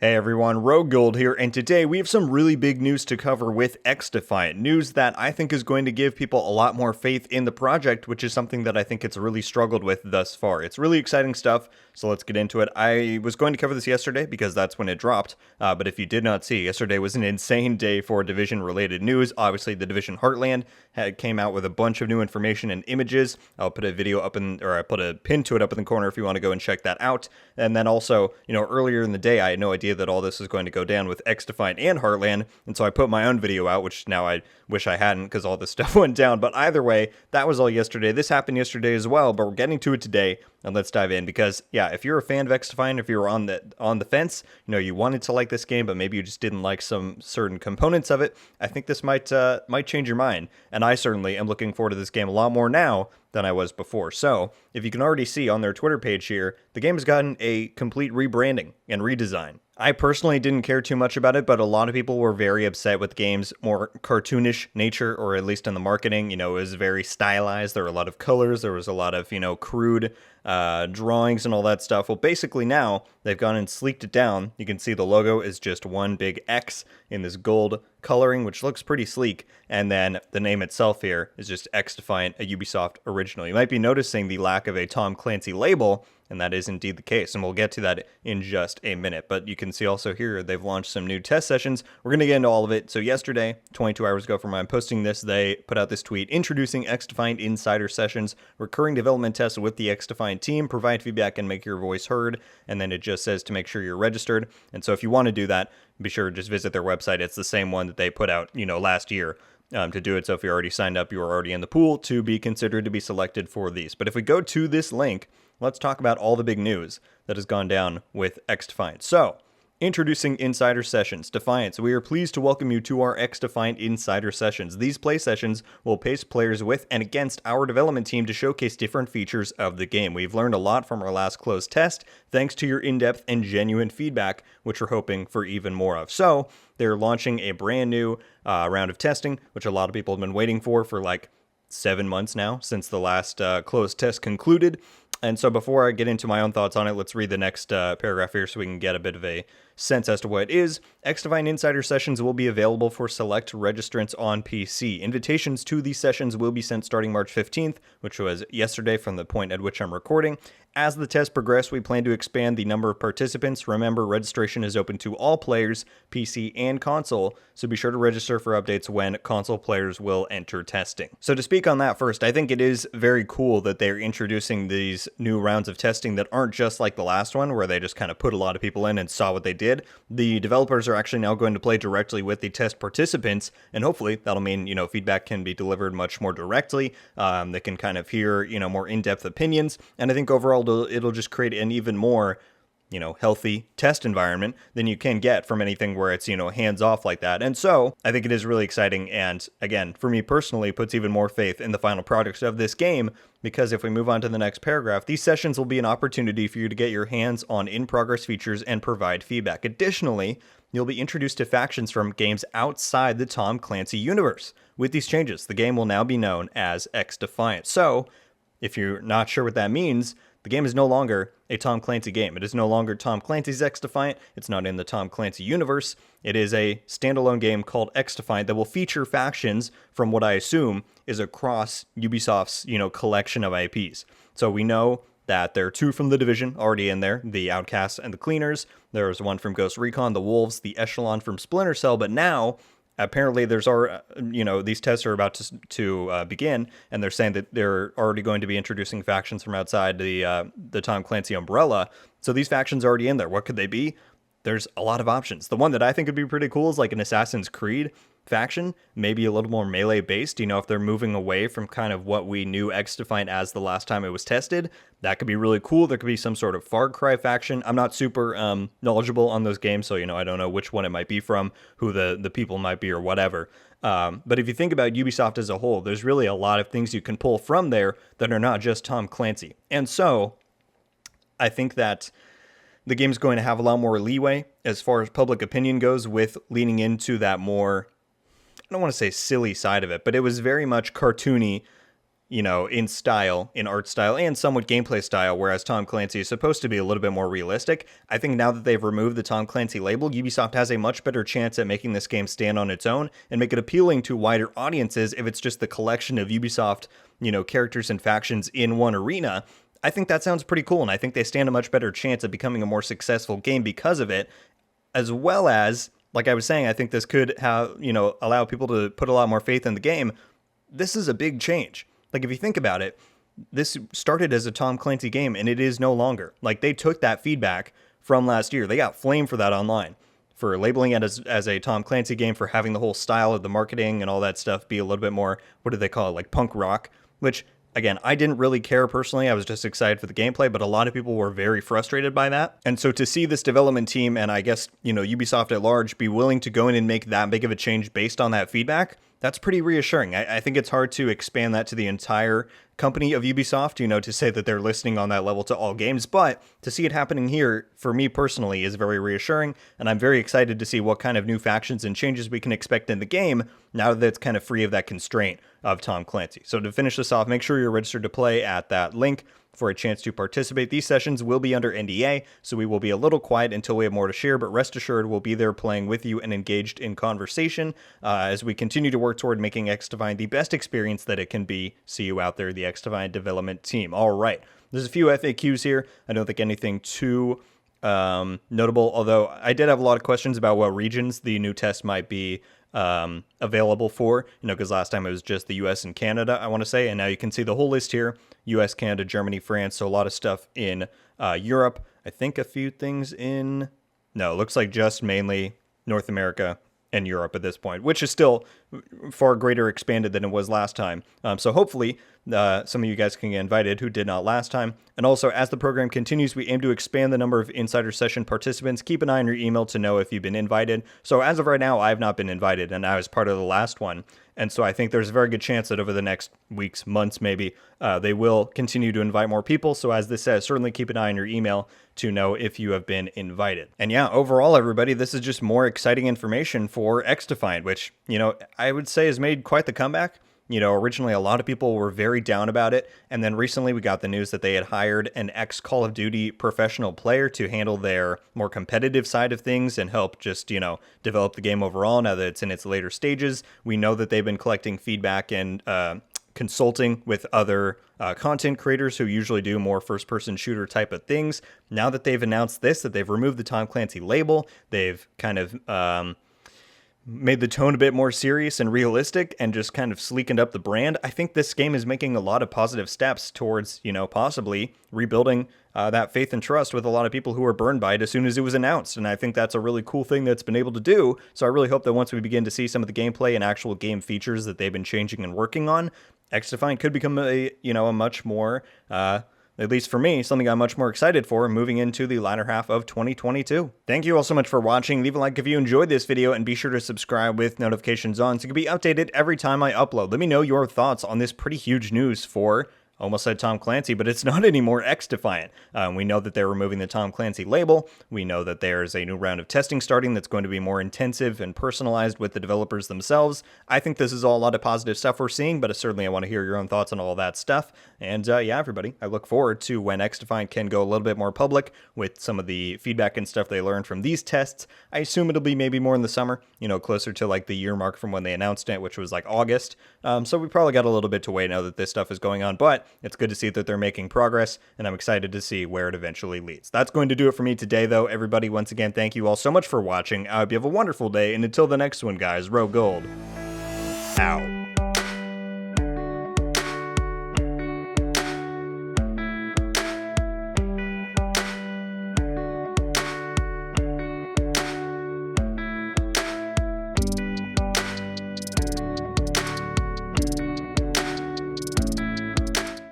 Hey everyone, RogueGold here, and today we have some really big news to cover with XDefiant. News that I think is going to give people a lot more faith in the project, which is something that I think it's really struggled with thus far. It's really exciting stuff, so let's get into it. I was going to cover this yesterday because that's when it dropped, but if you did not see, yesterday was an insane day for Division-related news. Obviously, the Division Heartland came out with a bunch of new information and images. I'll put a video up I put a pin to it up in the corner if you want to go and check that out. And then also, earlier in the day, I had no idea that all this is going to go down with XDefiant and Heartland, and so I put my own video out, which now I wish I hadn't because all this stuff went down. But either way, that was all yesterday. This happened yesterday as well, but we're getting to it today, and let's dive in because, yeah, if you're a fan of XDefiant, if you were on the fence, you wanted to like this game, but maybe you just didn't like some certain components of it, I think this might change your mind, and I certainly am looking forward to this game a lot more now than I was before. So, if you can already see on their Twitter page here, the game has gotten a complete rebranding and redesign. I personally didn't care too much about it, but a lot of people were very upset with the game's more cartoonish nature, or at least in the marketing. It was very stylized. There were a lot of colors. There was a lot of, crude drawings and all that stuff. Well, basically now they've gone and sleeked it down. You can see the logo is just one big X in this gold coloring, which looks pretty sleek. And then the name itself here is just XDefiant, a Ubisoft original. You might be noticing the lack of a Tom Clancy label, and that is indeed the case, and we'll get to that in just a minute. But you can see also here, they've launched some new test sessions. We're going to get into all of it. So yesterday, 22 hours ago from when I'm posting this, they put out this tweet introducing XDefiant Insider Sessions, recurring development tests with the XDefiant team, provide feedback and make your voice heard. And then it just says to make sure you're registered. And so if you want to do that, be sure to just visit their website. It's the same one that they put out, last year. To do it. So if you're already signed up, you are already in the pool to be considered to be selected for these. But if we go to this link, let's talk about all the big news that has gone down with XDefiant. So, introducing Insider Sessions. Defiance, we are pleased to welcome you to our XDefiant Insider Sessions. These play sessions will pace players with and against our development team to showcase different features of the game. We've learned a lot from our last closed test, thanks to your in-depth and genuine feedback, which we're hoping for even more of. So, they're launching a brand new round of testing, which a lot of people have been waiting for like 7 months now, since the last closed test concluded. And so before I get into my own thoughts on it, let's read the next paragraph here so we can get a bit of a sense as to what it is. XDefiant Insider Sessions will be available for select registrants on PC. Invitations to these sessions will be sent starting March 15th, which was yesterday from the point at which I'm recording. As the tests progress, we plan to expand the number of participants. Remember, registration is open to all players, PC and console, so be sure to register for updates when console players will enter testing. So to speak on that first, I think it is very cool that they're introducing these new rounds of testing that aren't just like the last one, where they just kind of put a lot of people in and saw what they did. The developers are actually now going to play directly with the test participants, and hopefully that'll mean, feedback can be delivered much more directly. They can kind of hear, more in-depth opinions, and I think overall it'll just create an even more, healthy test environment than you can get from anything where it's, hands off like that. And so I think it is really exciting. And again, for me personally, puts even more faith in the final product of this game, because if we move on to the next paragraph, these sessions will be an opportunity for you to get your hands on in-progress features and provide feedback. Additionally, you'll be introduced to factions from games outside the Tom Clancy universe. With these changes, the game will now be known as XDefiant. So if you're not sure what that means, the game is no longer a Tom Clancy game. It is no longer Tom Clancy's XDefiant. It's not in the Tom Clancy universe. It is a standalone game called XDefiant that will feature factions from what I assume is across Ubisoft's, collection of IPs. So we know that there are 2 from The Division already in there, the Outcasts and the Cleaners. There's 1 from Ghost Recon, the Wolves, the Echelon from Splinter Cell, but now apparently there's these tests are about to begin, and they're saying that they're already going to be introducing factions from outside the Tom Clancy umbrella. So these factions are already in there. What could they be? There's a lot of options. The one that I think would be pretty cool is like an Assassin's Creed faction, maybe a little more melee based. If they're moving away from kind of what we knew XDefiant as the last time it was tested, that could be really cool. There could be some sort of Far Cry faction. I'm not super knowledgeable on those games, so I don't know which one it might be from, who the people might be, or whatever. But if you think about Ubisoft as a whole, there's really a lot of things you can pull from there that are not just Tom Clancy. And so I think that the game's going to have a lot more leeway as far as public opinion goes, with leaning into that more, I don't want to say silly side of it, but it was very much cartoony, in style, in art style, and somewhat gameplay style, whereas Tom Clancy is supposed to be a little bit more realistic. I think now that they've removed the Tom Clancy label, Ubisoft has a much better chance at making this game stand on its own and make it appealing to wider audiences if it's just the collection of Ubisoft, characters and factions in one arena. I think that sounds pretty cool, and I think they stand a much better chance at becoming a more successful game because of it, as well as, like I was saying, I think this could have, allow people to put a lot more faith in the game. This is a big change. Like, if you think about it, this started as a Tom Clancy game, and it is no longer. Like, they took that feedback from last year. They got flamed for that online, for labeling it as a Tom Clancy game, for having the whole style of the marketing and all that stuff be a little bit more, what do they call it, like punk rock, which, again, I didn't really care personally. I was just excited for the gameplay, but a lot of people were very frustrated by that. And so to see this development team, and I guess, Ubisoft at large, be willing to go in and make that big of a change based on that feedback, that's pretty reassuring. I think it's hard to expand that to the entire company of Ubisoft, to say that they're listening on that level to all games, but to see it happening here, for me personally, is very reassuring, and I'm very excited to see what kind of new factions and changes we can expect in the game now that it's kind of free of that constraint of Tom Clancy. So to finish this off, make sure you're registered to play at that link for a chance to participate. These sessions will be under NDA, so we will be a little quiet until we have more to share, but rest assured we'll be there playing with you and engaged in conversation as we continue to work toward making XDefiant the best experience that it can be. See you out there, the XDefiant development team. All right, there's a few FAQs here. I don't think anything too notable, although I did have a lot of questions about what regions the new test might be available for, because last time it was just the US and Canada, I want to say, and now you can see the whole list here: US, Canada, Germany, France. So a lot of stuff in Europe. I think a few things in, no, it looks like just mainly North America and Europe at this point, which is still far greater expanded than it was last time. So hopefully some of you guys can get invited who did not last time. And also, as the program continues, we aim to expand the number of Insider Session participants. Keep an eye on your email to know if you've been invited. So as of right now, I have not been invited, and I was part of the last one. And so I think there's a very good chance that over the next weeks, months maybe, they will continue to invite more people. So as this says, certainly keep an eye on your email to know if you have been invited. And yeah, overall, everybody, this is just more exciting information for XDefiant, which, I would say has made quite the comeback. Originally a lot of people were very down about it, and then recently we got the news that they had hired an ex-Call of Duty professional player to handle their more competitive side of things and help just, develop the game overall now that it's in its later stages. We know that they've been collecting feedback and consulting with other content creators who usually do more first-person shooter type of things. Now that they've announced this, that they've removed the Tom Clancy label, they've kind of made the tone a bit more serious and realistic and just kind of sleekened up the brand. I think this game is making a lot of positive steps towards, possibly rebuilding that faith and trust with a lot of people who were burned by it as soon as it was announced. And I think that's a really cool thing that's been able to do. So I really hope that once we begin to see some of the gameplay and actual game features that they've been changing and working on, XDefiant could become a much more, at least for me, something I'm much more excited for moving into the latter half of 2022. Thank you all so much for watching. Leave a like if you enjoyed this video, and be sure to subscribe with notifications on so you can be updated every time I upload. Let me know your thoughts on this pretty huge news for, almost said Tom Clancy, but it's not anymore, XDefiant. We know that they're removing the Tom Clancy label. We know that there's a new round of testing starting that's going to be more intensive and personalized with the developers themselves. I think this is all a lot of positive stuff we're seeing, but certainly I want to hear your own thoughts on all that stuff. And yeah, everybody, I look forward to when XDefiant can go a little bit more public with some of the feedback and stuff they learned from these tests. I assume it'll be maybe more in the summer, closer to like the year mark from when they announced it, which was like August. So we probably got a little bit to wait now that this stuff is going on, but it's good to see that they're making progress, and I'm excited to see where it eventually leads. That's going to do it for me today, though. Everybody, once again, thank you all so much for watching. I hope you have a wonderful day, and until the next one, guys, RogueGold out.